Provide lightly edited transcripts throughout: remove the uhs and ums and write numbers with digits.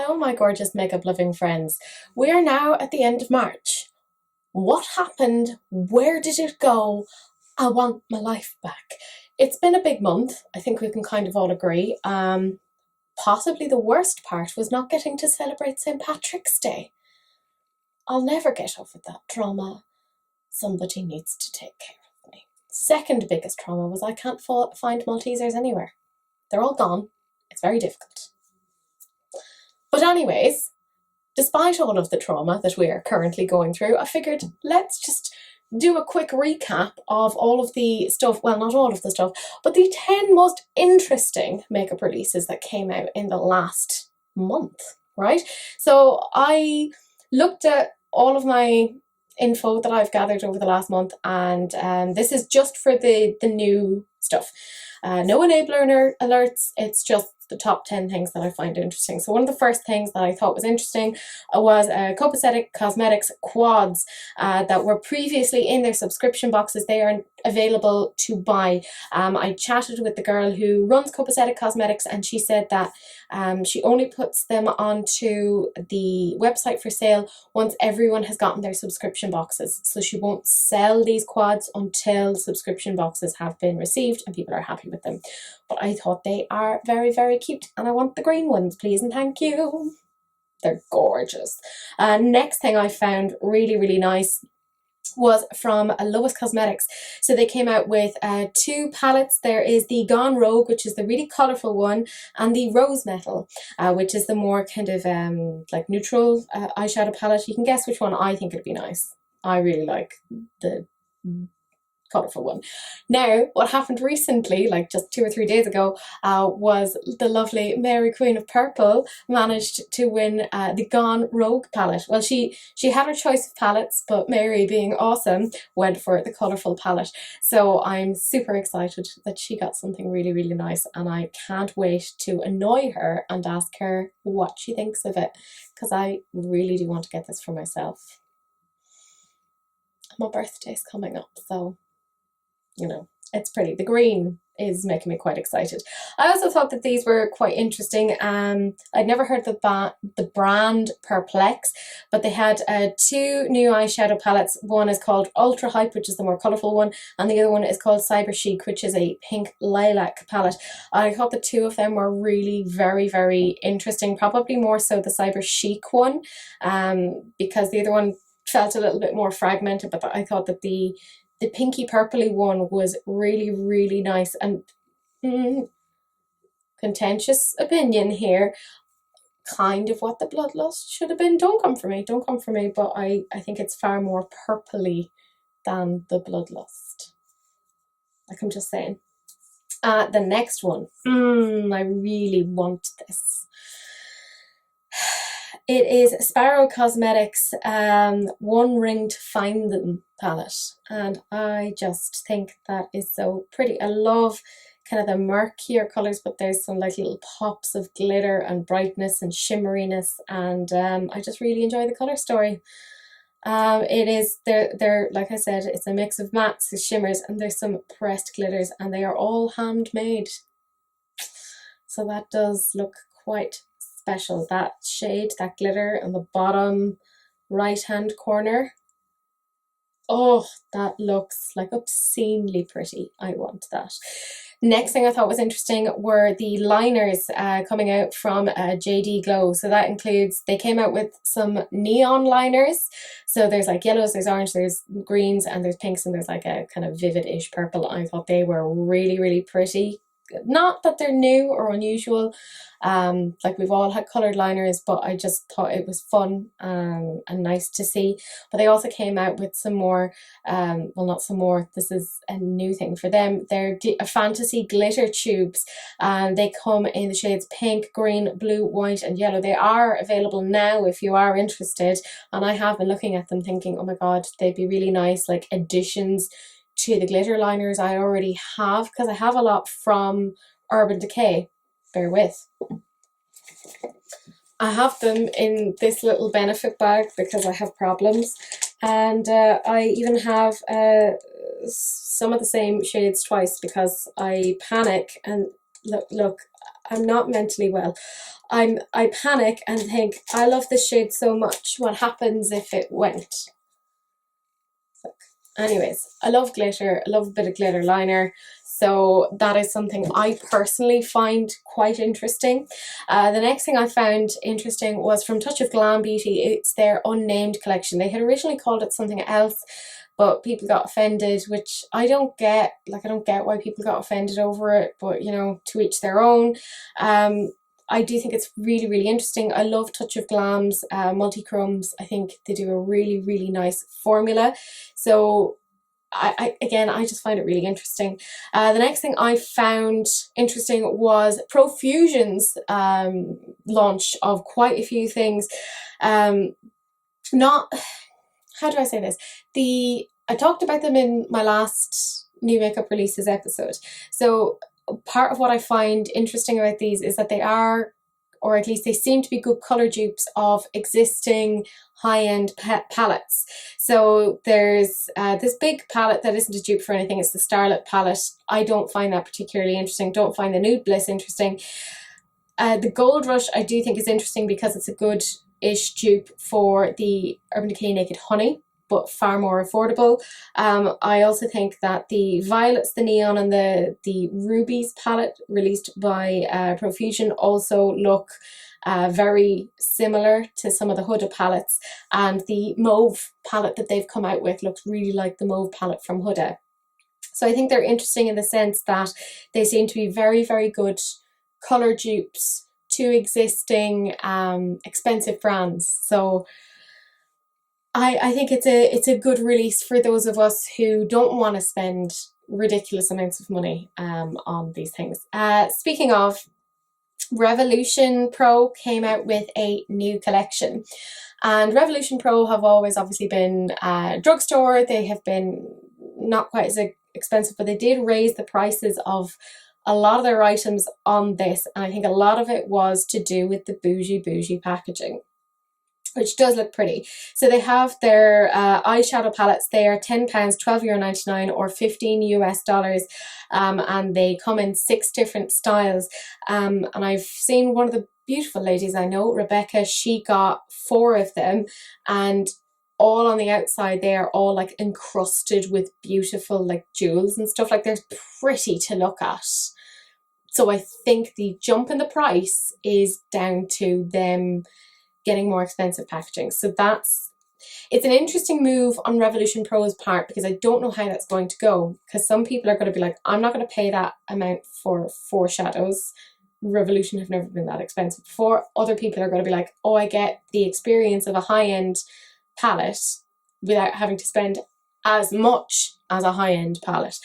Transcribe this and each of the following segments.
Hello, my gorgeous makeup loving friends. We are now at the end of March. What happened? Where did it go? I want my life back. It's been a big month. I think we can kind of all agree. Possibly the worst part was not getting to celebrate St. Patrick's Day. I'll never get over that trauma. Somebody needs to take care of me. Second biggest trauma was I can't find Maltesers anywhere. They're all gone. It's very difficult. But anyways, despite all of the trauma that we are currently going through, I figured let's just do a quick recap of all of the stuff, well, not all of the stuff, but the 10 most interesting makeup releases that came out in the last month, right? So I looked at all of my info that I've gathered over the last month, and this is just for the new stuff. No enabler alerts, it's just the top 10 things that I find interesting. So one of the first things that I thought was interesting was Copacetic Cosmetics quads that were previously in their subscription boxes. They are available to buy. I chatted with the girl who runs Copacetic Cosmetics, and she said that she only puts them onto the website for sale once everyone has gotten their subscription boxes. So she won't sell these quads until subscription boxes have been received and people are happy with them. But I thought they are very, very cute, and I want the green ones, please and thank you. They're gorgeous. Next thing I found really, really nice was from Lois Cosmetics. So they came out with 2 palettes. There is the Gone Rogue, which is the really colourful one, and the Rose Metal, which is the more kind of like neutral eyeshadow palette. You can guess which one I think would be nice. I really like the colourful one. Now, what happened recently, like just 2 or 3 days ago, was the lovely Mary Queen of Purple managed to win the Gone Rogue palette. Well, she had her choice of palettes, but Mary, being awesome, went for the colourful palette. So I'm super excited that she got something really, really nice, and I can't wait to annoy her and ask her what she thinks of it, because I really do want to get this for myself. My birthday's coming up, so you know, it's pretty. The green is making me quite excited. I also thought that these were quite interesting. I'd never heard of the brand Perplex, but they had 2 new eyeshadow palettes. One is called Ultra Hype, which is the more colourful one, and the other one is called Cyber Chic, which is a pink lilac palette. I thought the 2 of them were really very, very interesting, probably more so the Cyber Chic one, because the other one felt a little bit more fragmented, but I thought that the pinky purpley one was really, really nice. And contentious opinion here, kind of what the Bloodlust should have been. Don't come for me, but I think it's far more purpley than the Bloodlust. Like, I'm just saying. The next one, I really want this. It is Sparrow Cosmetics One Ring to Find Them palette, and I just think that is so pretty. I love kind of the murkier colours, but there's some like little pops of glitter and brightness and shimmeriness, and I just really enjoy the colour story. It is, they're like I said, it's a mix of mattes, shimmers, and there's some pressed glitters, and they are all handmade. So that does look quite special. That shade, that glitter on the bottom right hand corner, oh, that looks like obscenely pretty. I want that. Next thing I thought was interesting were the liners coming out from JD Glow. So that includes, they came out with some neon liners. So there's like yellows, there's orange, there's greens, and there's pinks, and there's like a kind of vivid-ish purple. I thought they were really, really pretty. Not that they're new or unusual, like we've all had coloured liners, but I just thought it was fun and nice to see. But they also came out with some more, well, not some more, this is a new thing for them. They're fantasy glitter tubes, and they come in the shades pink, green, blue, white and yellow. They are available now if you are interested, and I have been looking at them thinking, oh my god, they'd be really nice like additions to the glitter liners I already have, because I have a lot from Urban Decay. Bear with. I have them in this little benefit bag because I have problems, and I even have some of the same shades twice because I panic and look, I'm not mentally well. I panic and think, I love this shade so much. What happens if it went? Anyways, I love glitter. I love a bit of glitter liner. So that is something I personally find quite interesting. The next thing I found interesting was from Touch of Glam Beauty. It's their unnamed collection. They had originally called it something else, but people got offended, which I don't get. Like, I don't get why people got offended over it, but you know, to each their own. I do think it's really, really interesting. I love Touch of Glam's multi-chromes. I think they do a really, really nice formula. So I just find it really interesting. The next thing I found interesting was Profusion's launch of quite a few things. Not, how do I say this? I talked about them in my last new makeup releases episode. So part of what I find interesting about these is that they are, or at least they seem to be, good colour dupes of existing high-end palettes. So there's this big palette that isn't a dupe for anything. It's the Starlit palette. I don't find that particularly interesting. Don't find the Nude Bliss interesting. The Gold Rush I do think is interesting because it's a good-ish dupe for the Urban Decay Naked Honey, but far more affordable. I also think that the Violets, the Neon, and the Rubies palette released by Profusion also look very similar to some of the Huda palettes, and the Mauve palette that they've come out with looks really like the Mauve palette from Huda. So I think they're interesting in the sense that they seem to be very, very good colour dupes to existing expensive brands. So I think it's a good release for those of us who don't want to spend ridiculous amounts of money on these things. Speaking of, Revolution Pro came out with a new collection, and Revolution Pro have always obviously been a drugstore. They have been not quite as expensive, but they did raise the prices of a lot of their items on this, and I think a lot of it was to do with the bougie packaging, which does look pretty. So they have their eyeshadow palettes. They are £10, €12.99 or $15 US, and they come in 6 different styles. And I've seen one of the beautiful ladies I know, Rebecca, she got 4 of them, and all on the outside they are all like encrusted with beautiful like jewels and stuff. Like, they're pretty to look at. So I think the jump in the price is down to them getting more expensive packaging. So it's an interesting move on Revolution Pro's part, because I don't know how that's going to go, because some people are going to be like, I'm not going to pay that amount for 4 shadows. Revolution have never been that expensive before. Other people are going to be like, oh, I get the experience of a high-end palette without having to spend as much as a high-end palette.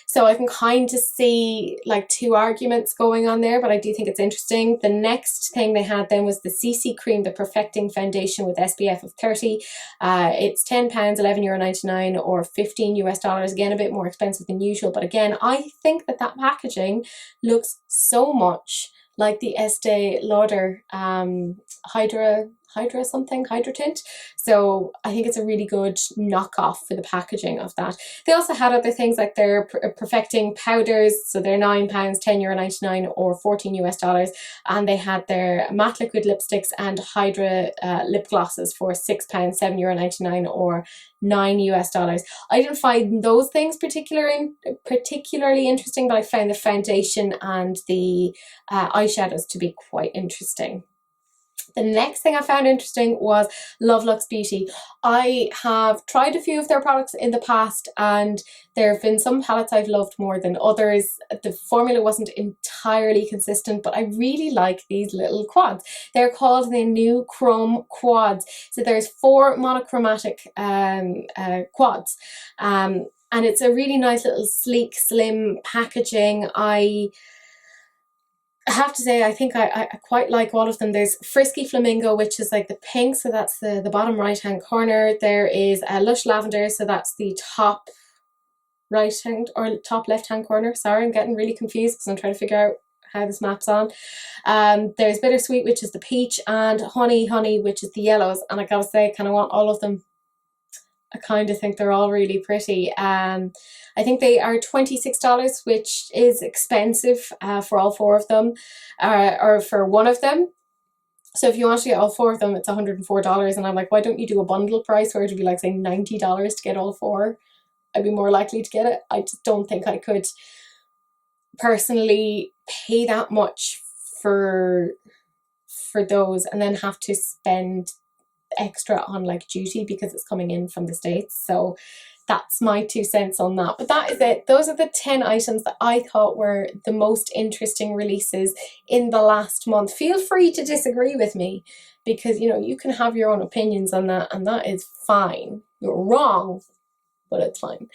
So I can kind of see like 2 arguments going on there, but I do think it's interesting. The next thing they had then was the CC Cream, the Perfecting Foundation with SPF of 30. It's £10, €11.99 or $15 US. Again, a bit more expensive than usual. But again, I think that packaging looks so much like the Estee Lauder Hydra Tint. So I think it's a really good knockoff for the packaging of that. They also had other things like their Perfecting powders. So they're £9, €10.99 or $14 US. And they had their matte liquid lipsticks and Hydra lip glosses for £6, €7.99 or $9 US. I didn't find those things particularly interesting, but I found the foundation and the eyeshadows to be quite interesting. The next thing I found interesting was Lovelux Beauty. I have tried a few of their products in the past, and there have been some palettes I've loved more than others. The formula wasn't entirely consistent, but I really like these little quads. They're called the New Chrome Quads. So there's 4 monochromatic quads. And it's a really nice little sleek, slim packaging. I have to say, I think I quite like all of them. There's Frisky Flamingo, which is like the pink, so that's the bottom right hand corner. There is Lush Lavender, so that's the top right hand or top left hand corner. Sorry, I'm getting really confused because I'm trying to figure out how this maps on. There's Bittersweet, which is the peach, and Honey, which is the yellows. And I gotta say, I kind of want all of them. I kind of think they're all really pretty. I think they are $26, which is expensive for all four of them, or for one of them. So if you want to get all four of them, it's $104. And I'm like, why don't you do a bundle price where it'd be like, say, $90 to get all four? I'd be more likely to get it. I just don't think I could personally pay that much for those and then have to spend extra on like duty because it's coming in from the States. So that's my 2 cents on that. But that is it. Those are the 10 items that I thought were the most interesting releases in the last month. Feel free to disagree with me because, you know, you can have your own opinions on that, and that is fine. You're wrong, but it's fine.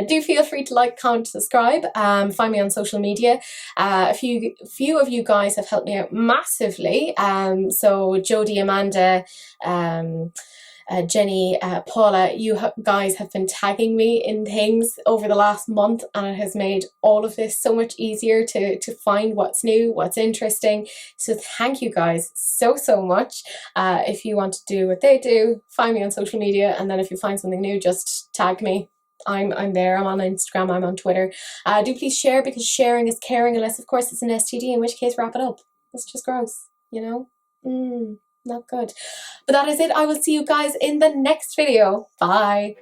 Do feel free to like, comment, subscribe. Find me on social media. A few of you guys have helped me out massively. So Jodie, Amanda, Jenny, Paula, you guys have been tagging me in things over the last month, and it has made all of this so much easier to find what's new, what's interesting. So thank you guys so much. If you want to do what they do, find me on social media, and then if you find something new, just tag me. I'm there. I'm on Instagram, I'm on Twitter. Do please share, because sharing is caring, unless of course it's an STD, in which case wrap it up. That's just gross, you know? Not good. But that is it. I will see you guys in the next video. Bye.